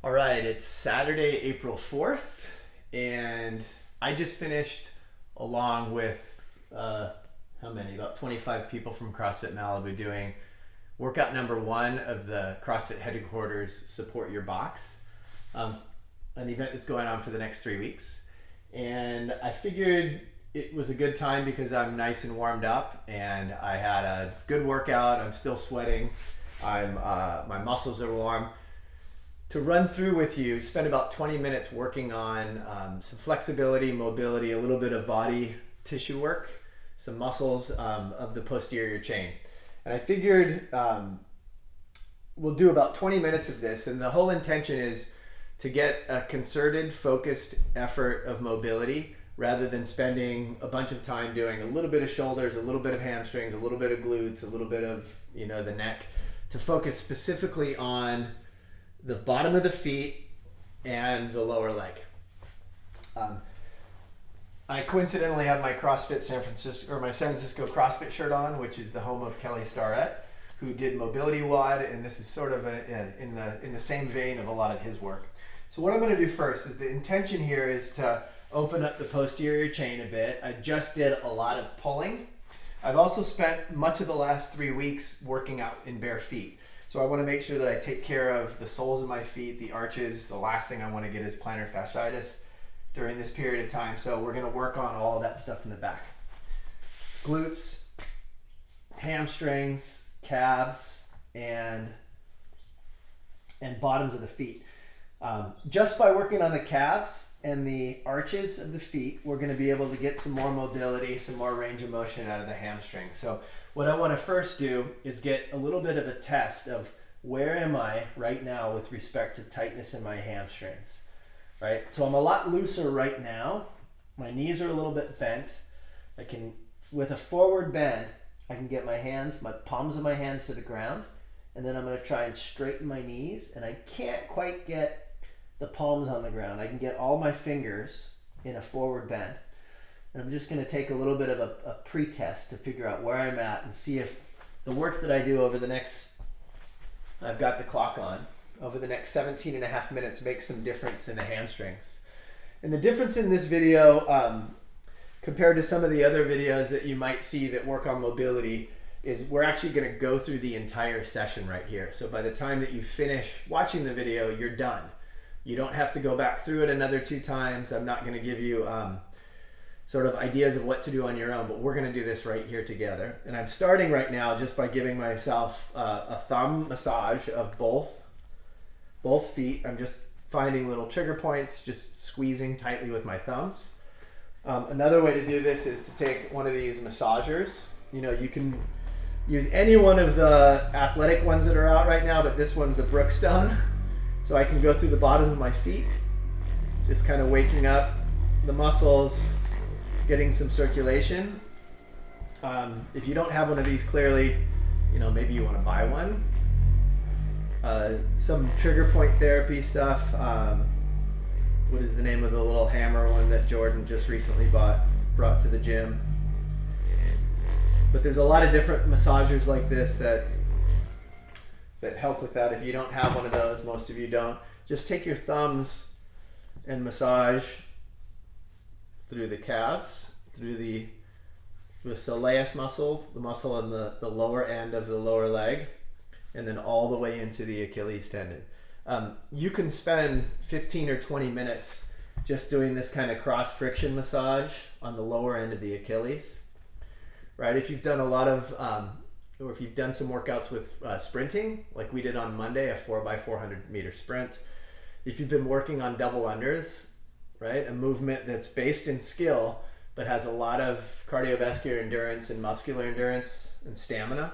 All right, it's Saturday, April 4th, and I just finished along with how many? About 25 people from CrossFit Malibu doing workout number one of the CrossFit headquarters Support Your Box, um, an event that's going on for the next 3 weeks. And I figured it was a good time because I'm nice and warmed up and I had a good workout. I'm still sweating. My muscles are warm to run through with you, spend about 20 minutes working on some flexibility, mobility, a little bit of body tissue work, some muscles of the posterior chain. And I figured we'll do about 20 minutes of this, and the whole intention is to get a concerted, focused effort of mobility rather than spending a bunch of time doing a little bit of shoulders, a little bit of hamstrings, a little bit of glutes, a little bit of the neck, to focus specifically on the bottom of the feet and the lower leg. I coincidentally have my CrossFit San Francisco CrossFit shirt on, which is the home of Kelly Starrett, who did Mobility WOD, and this is sort of in the same vein of a lot of his work. So what I'm going to do first is the intention here is to open up the posterior chain a bit. I just did a lot of pulling. I've also spent much of the last 3 weeks working out in bare feet. So I want to make sure that I take care of the soles of my feet, the arches. The last thing I want to get is plantar fasciitis during this period of time. So we're going to work on all of that stuff in the back. Glutes, hamstrings, calves, and bottoms of the feet. Just by working on the calves and the arches of the feet, we're going to be able to get some more mobility, some more range of motion out of the hamstring. So what I want to first do is get a little bit of a test of where am I right now with respect to tightness in my hamstrings, right? So I'm a lot looser right now. My knees are a little bit bent. I can, with a forward bend, I can get my palms of my hands to the ground, and then I'm going to try and straighten my knees, and I can't quite get the palms on the ground. I can get all my fingers in a forward bend. And I'm just going to take a little bit of a pre-test to figure out where I'm at and see if the work that I do over the next, I've got the clock on, over the next 17 and a half minutes makes some difference in the hamstrings. And the difference in this video compared to some of the other videos that you might see that work on mobility is we're actually going to go through the entire session right here. So by the time that you finish watching the video, you're done. You don't have to go back through it another 2 times. I'm not going to give you sort of ideas of what to do on your own, but we're going to do this right here together. And I'm starting right now just by giving myself a thumb massage of both feet. I'm just finding little trigger points, just squeezing tightly with my thumbs. Another way to do this is to take one of these massagers. You can use any one of the athletic ones that are out right now, but this one's a Brookstone. So I can go through the bottom of my feet, just kind of waking up the muscles, getting some circulation. If you don't have one of these, clearly, maybe you want to buy one. Some trigger point therapy stuff. What is the name of the little hammer one that Jordan just recently brought to the gym? But there's a lot of different massagers like this that help with that. If you don't have one of those, most of you don't, just take your thumbs and massage through the calves, through the soleus muscle, the muscle in the lower end of the lower leg, and then all the way into the Achilles tendon. You can spend 15 or 20 minutes just doing this kind of cross friction massage on the lower end of the Achilles, right? If you've done or if you've done some workouts with sprinting, like we did on Monday, a 4x400 meter sprint. If you've been working on double unders, right, a movement that's based in skill, but has a lot of cardiovascular endurance and muscular endurance and stamina,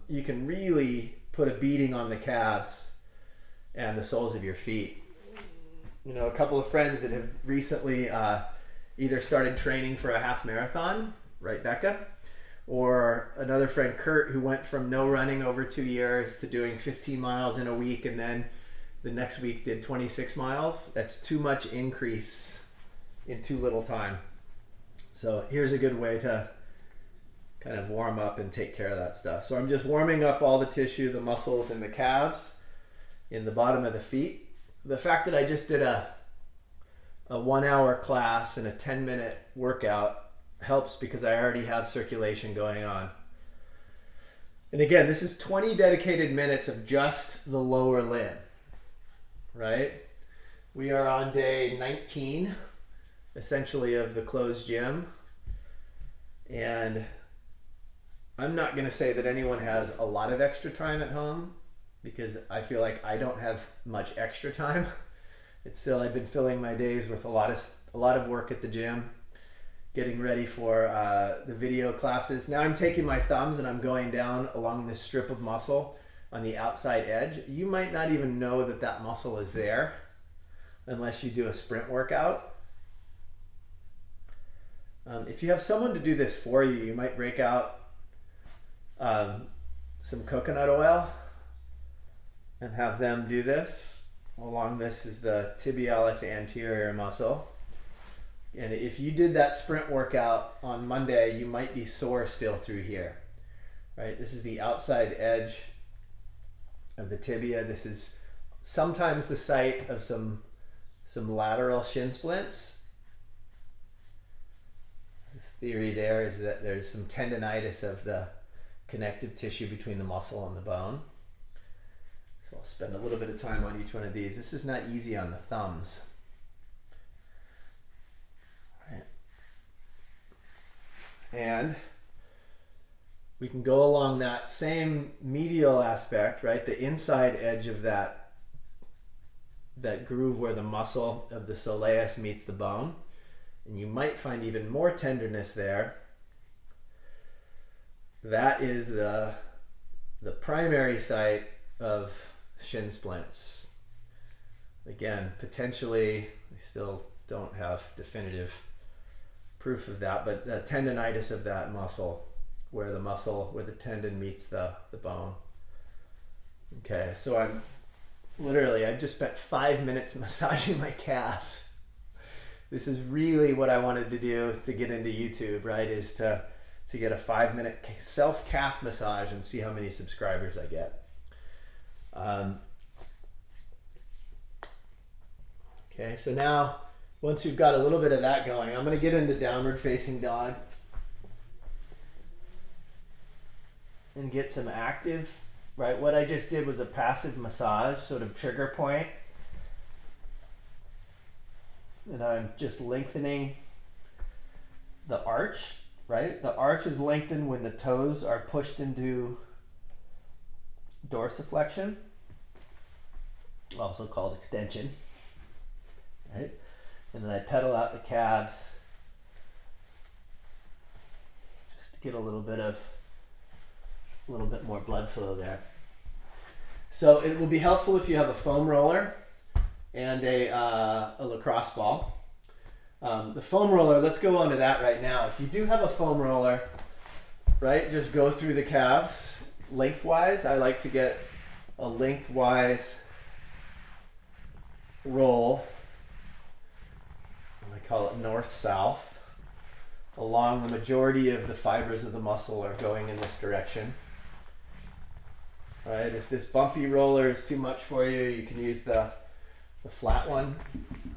you can really put a beating on the calves and the soles of your feet. A couple of friends that have recently either started training for a half marathon, right, Becca? Or another friend, Kurt, who went from no running over 2 years to doing 15 miles in a week, and then the next week did 26 miles. That's too much increase in too little time. So here's a good way to kind of warm up and take care of that stuff. So I'm just warming up all the tissue, the muscles in the calves, in the bottom of the feet. the fact that I just did a 1 hour class and a 10-minute workout helps because I already have circulation going on. And again, this is 20 dedicated minutes of just the lower limb, right? We are on day 19, essentially, of the closed gym. And I'm not going to say that anyone has a lot of extra time at home because I feel like I don't have much extra time. It's still, I've been filling my days with a lot of work at the gym, getting ready for the video classes. Now I'm taking my thumbs and I'm going down along this strip of muscle on the outside edge. You might not even know that that muscle is there unless you do a sprint workout. If you have someone to do this for you, you might break out some coconut oil and have them do this. Along this is the tibialis anterior muscle. And if you did that sprint workout on Monday, you might be sore still through here, right? This is the outside edge of the tibia. This is sometimes the site of some lateral shin splints. The theory there is that there's some tendonitis of the connective tissue between the muscle and the bone. So I'll spend a little bit of time on each one of these. This is not easy on the thumbs. Right. And we can go along that same medial aspect, right? The inside edge of that groove where the muscle of the soleus meets the bone. And you might find even more tenderness there. That is the primary site of shin splints. Again, potentially, we still don't have definitive proof of that, but the tendonitis of that muscle, where the tendon meets the bone. Okay, so I've just spent 5 minutes massaging my calves. This is really what I wanted to do to get into YouTube, right? Is to get a 5-minute self calf massage and see how many subscribers I get. Okay, so now once we've got a little bit of that going, I'm going to get into downward facing dog and get some active, right? What I just did was a passive massage, sort of trigger point. And I'm just lengthening the arch, right? The arch is lengthened when the toes are pushed into dorsiflexion, also called extension, right? And then I pedal out the calves just to get a little bit more blood flow there. So it will be helpful if you have a foam roller and a lacrosse ball. The foam roller, let's go on to that right now. If you do have a foam roller, right, just go through the calves lengthwise. I like to get a lengthwise roll, I call it north-south, along the majority of the fibers of the muscle are going in this direction. All right, if this bumpy roller is too much for you, you can use the flat one.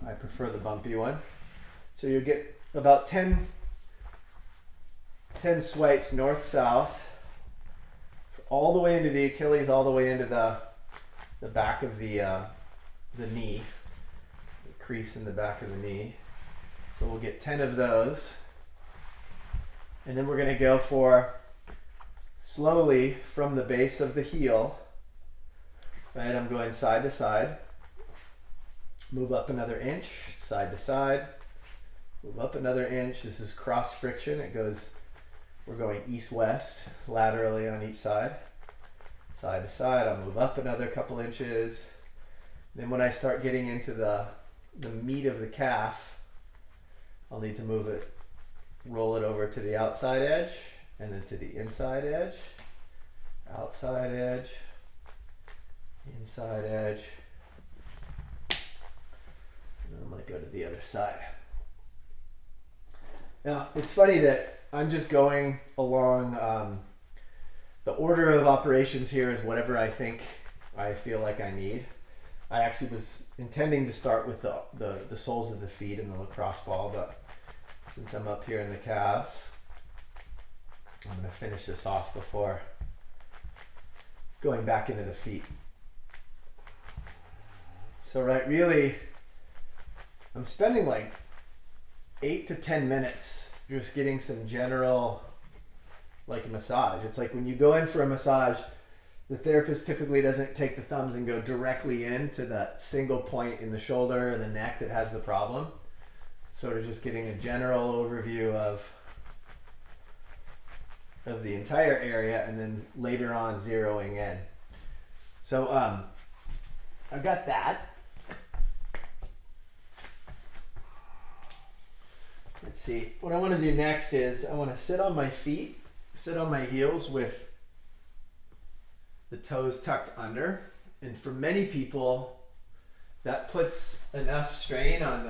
I prefer the bumpy one. So you'll get about 10 swipes north-south, all the way into the Achilles, all the way into the back of the knee, the crease in the back of the knee. So we'll get 10 of those. And then we're going to go for slowly from the base of the heel, right? I'm going side to side. Move up another inch, side to side. Move up another inch. This is cross friction. We're going east-west, laterally on each side. Side to side, I'll move up another couple inches. Then when I start getting into the meat of the calf, I'll need to move it, roll it over to the outside edge, and then to the inside edge, outside edge, inside edge. And then I'm going to go to the other side. Now, it's funny that I'm just going along, the order of operations here is whatever I feel like I need. I actually was intending to start with the soles of the feet and the lacrosse ball, but since I'm up here in the calves, I'm going to finish this off before going back into the feet. So really, I'm spending like 8 to 10 minutes just getting some general like massage. It's like when you go in for a massage, the therapist typically doesn't take the thumbs and go directly into that single point in the shoulder or the neck that has the problem. Sort of just getting a general overview of the entire area, and then later on zeroing in. So I've got that. Let's see. What I want to do next is I want to sit on my feet, sit on my heels with the toes tucked under. And for many people, that puts enough strain on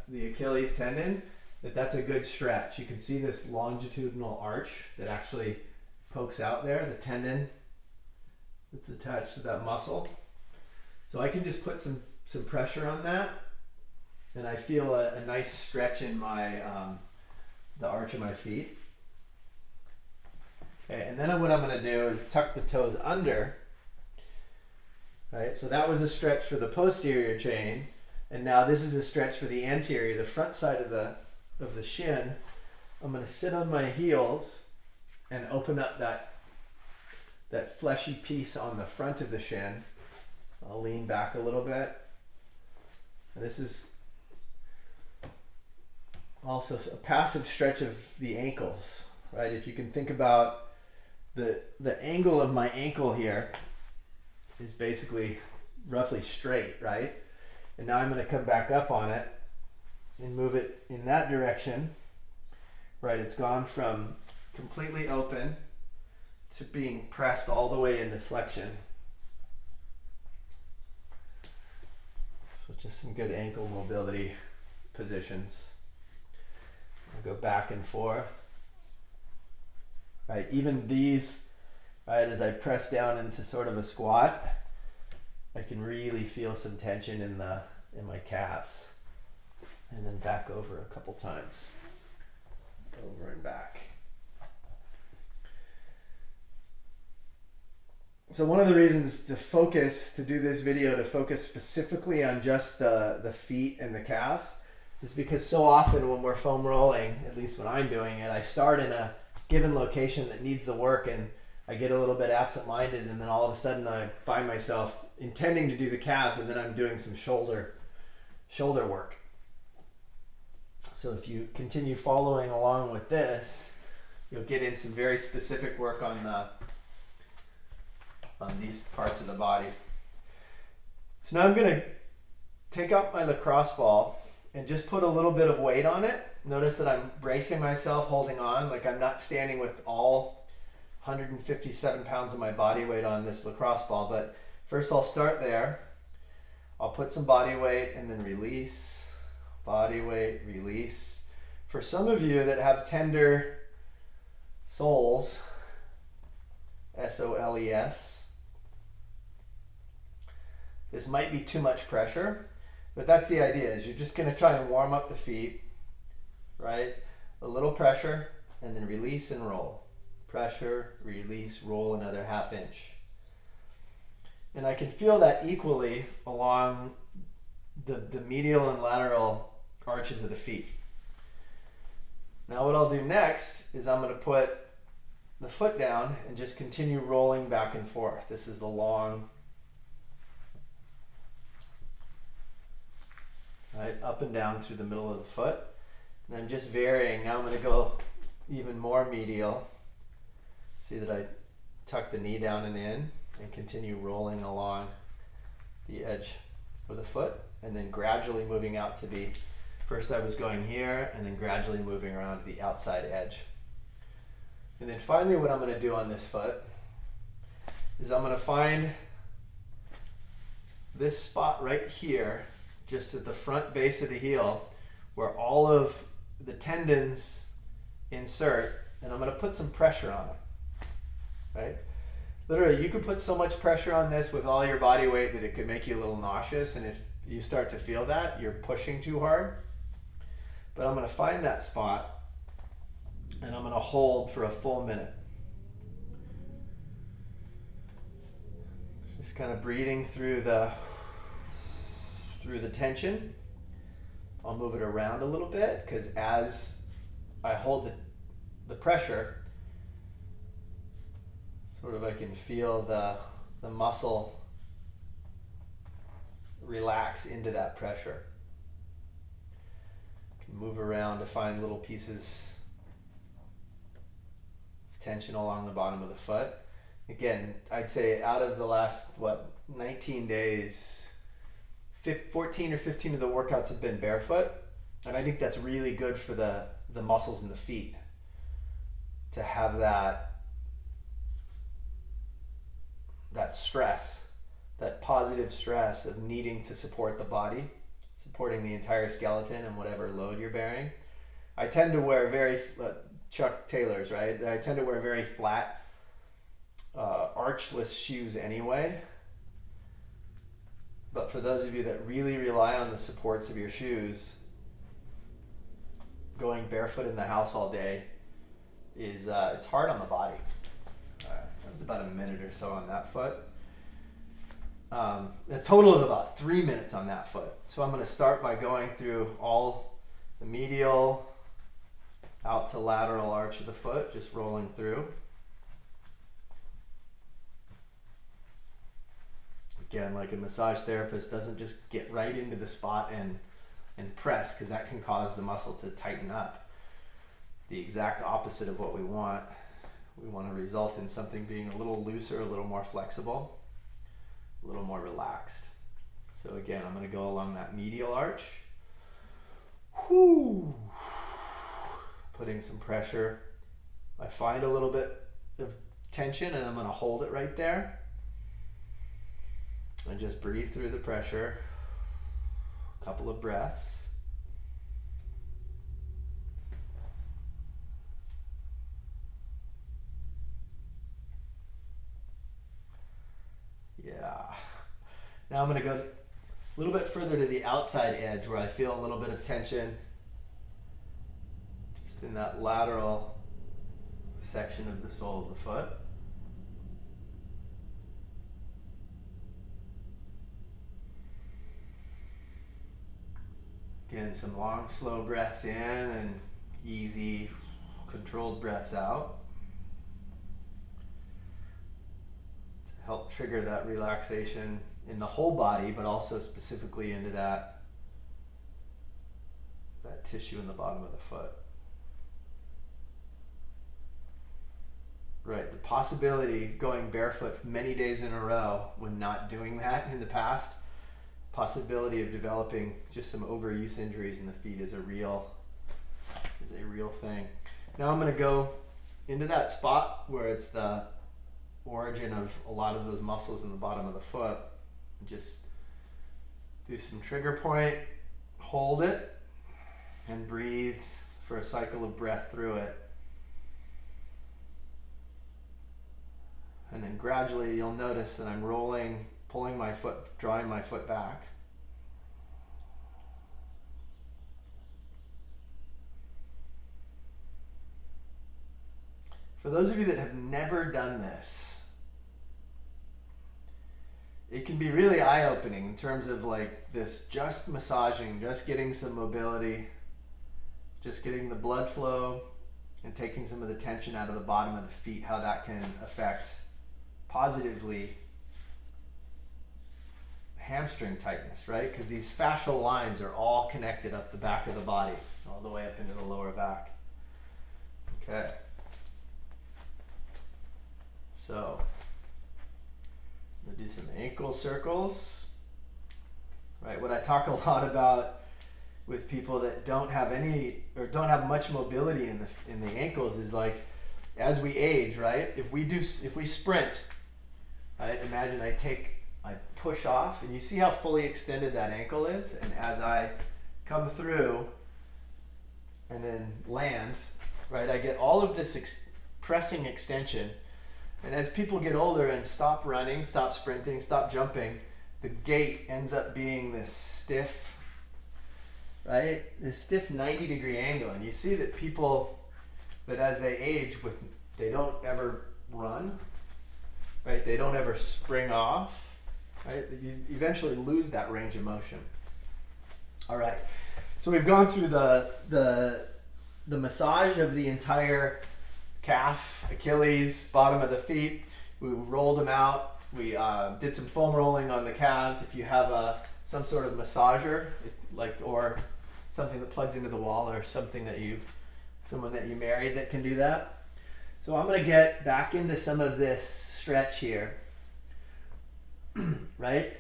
the Achilles tendon that's a good stretch. You can see this longitudinal arch that actually pokes out there, the tendon that's attached to that muscle. So I can just put some pressure on that, and I feel a nice stretch in my the arch of my feet. Okay, and then what I'm going to do is tuck the toes under. Right, so that was a stretch for the posterior chain, and now this is a stretch for the anterior, the front side of the shin. I'm going to sit on my heels and open up that fleshy piece on the front of the shin. I'll lean back a little bit. And this is also a passive stretch of the ankles, right? If you can think about the angle of my ankle here is basically roughly straight, right? And now I'm going to come back up on it and move it in that direction, right? It's gone from completely open to being pressed all the way into flexion. So just some good ankle mobility positions. I'll go back and forth. Right, even these, right, as I press down into sort of a squat, I can really feel some tension in my calves. And then back over a couple times. Over and back. So one of the reasons to do this video, to focus specifically on just the feet and the calves, is because so often when we're foam rolling, at least when I'm doing it, I start in a given location that needs the work, and I get a little bit absent-minded, and then all of a sudden I find myself intending to do the calves, and then I'm doing some shoulder work. So if you continue following along with this, you'll get in some very specific work on these parts of the body. So now I'm going to take out my lacrosse ball and just put a little bit of weight on it. Notice that I'm bracing myself, holding on, like I'm not standing with all 157 pounds of my body weight on this lacrosse ball, but first I'll start there. I'll put some body weight and then release, body weight, release. For some of you that have tender soles, S-O-L-E-S, this might be too much pressure, but that's the idea, is you're just going to try and warm up the feet, right? A little pressure, and then release and roll. Pressure, release, roll another ½ inch. And I can feel that equally along the medial and lateral arches of the feet. Now what I'll do next is I'm going to put the foot down and just continue rolling back and forth. This is the long, right, up and down through the middle of the foot. And I'm just varying. Now I'm going to go even more medial. See that I tuck the knee down and in, and continue rolling along the edge of the foot, and then gradually moving out to the, first I was going here, and then gradually moving around to the outside edge. And then finally what I'm going to do on this foot is I'm going to find this spot right here, just at the front base of the heel, where all of the tendons insert, and I'm going to put some pressure on it, right? Literally, you could put so much pressure on this with all your body weight that it could make you a little nauseous. And if you start to feel that, you're pushing too hard. But I'm going to find that spot and I'm going to hold for a full minute. Just kind of breathing through the tension. I'll move it around a little bit because as I hold the pressure, sort of I can feel the muscle relax into that pressure. I can move around to find little pieces of tension along the bottom of the foot. Again, I'd say out of the last, 19 days, 14 or 15 of the workouts have been barefoot. And I think that's really good for the muscles in the feet to have that stress, that positive stress of needing to support the body, supporting the entire skeleton and whatever load you're bearing. I tend to wear very, Chuck Taylor's, right? I tend to wear very flat, archless shoes anyway. But for those of you that really rely on the supports of your shoes, going barefoot in the house all day is it's hard on the body. That was about a minute or so on that foot. A total of about 3 minutes on that foot. So I'm going to start by going through all the medial out to lateral arch of the foot, just rolling through. Again, like a massage therapist doesn't just get right into the spot and press, because that can cause the muscle to tighten up. The exact opposite of what we want. We want to result in something being a little looser, a little more flexible, a little more relaxed. So again, I'm going to go along that medial arch. Whoo! Putting some pressure. I find a little bit of tension and I'm going to hold it right there. And just breathe through the pressure. A couple of breaths. Yeah. Now I'm going to go a little bit further to the outside edge where I feel a little bit of tension. Just in that lateral section of the sole of the foot. Again, some long, slow breaths in and easy, controlled breaths out to help trigger that relaxation in the whole body, but also specifically into that tissue in the bottom of the foot. Right, the possibility of going barefoot many days in a row when not doing that in the past, possibility of developing just some overuse injuries in the feet is a real thing. Now I'm going to go into that spot where it's the origin of a lot of those muscles in the bottom of the foot. Just do some trigger point, hold it, and breathe for a cycle of breath through it. And then gradually you'll notice that I'm rolling, pulling my foot, drawing my foot back. For those of you that have never done this, it can be really eye-opening in terms of like this just massaging, just getting some mobility, just getting the blood flow and taking some of the tension out of the bottom of the feet, how that can affect positively hamstring tightness, right? Because these fascial lines are all connected up the back of the body, all the way up into the lower back. Okay. So, I'm going to do some ankle circles. Right, what I talk a lot about with people that don't have any or don't have much mobility in the ankles is like, as we age, right? If we sprint, right? Imagine I push off, and you see how fully extended that ankle is, and as I come through and then land, right? I get all of this pressing extension, And as people get older and stop running, stop sprinting, stop jumping, the gait ends up being this stiff, right? This stiff 90-degree angle. And you see that people that as they age, they don't ever run, right? They don't ever spring off, right? You eventually lose that range of motion. All right. So we've gone through the massage of the entire calf, Achilles, bottom of the feet. We rolled them out. We did some foam rolling on the calves. If you have some sort of massager, or something that plugs into the wall, or someone that you married that can do that. So I'm going to get back into some of this stretch here, right?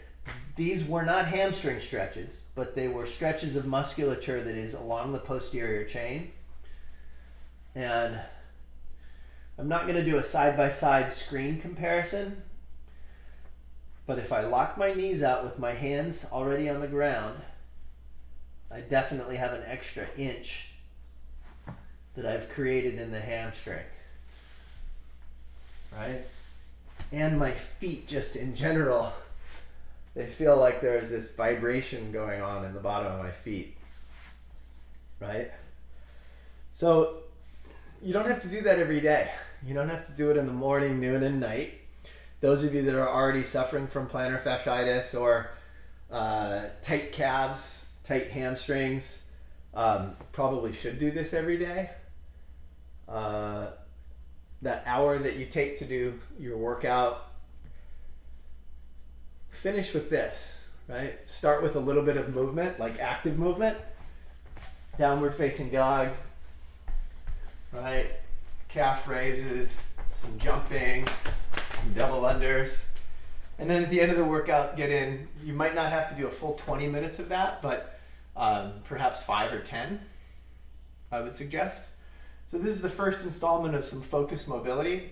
These were not hamstring stretches, but they were stretches of musculature that is along the posterior chain. And I'm not going to do a side-by-side screen comparison, but if I lock my knees out with my hands already on the ground, I definitely have an extra inch that I've created in the hamstring, right? And my feet, just in general, they feel like there's this vibration going on in the bottom of my feet, right? So you don't have to do that every day. You don't have to do it in the morning, noon, and night. Those of you that are already suffering from plantar fasciitis or tight calves, tight hamstrings, probably should do this every day. That hour that you take to do your workout, finish with this, right? Start with a little bit of movement, like active movement. Downward facing dog, right? Calf raises, some jumping, some double unders. And then at the end of the workout, get in. You might not have to do a full 20 minutes of that, but perhaps 5 or 10, I would suggest. So this is the first installment of some focused mobility.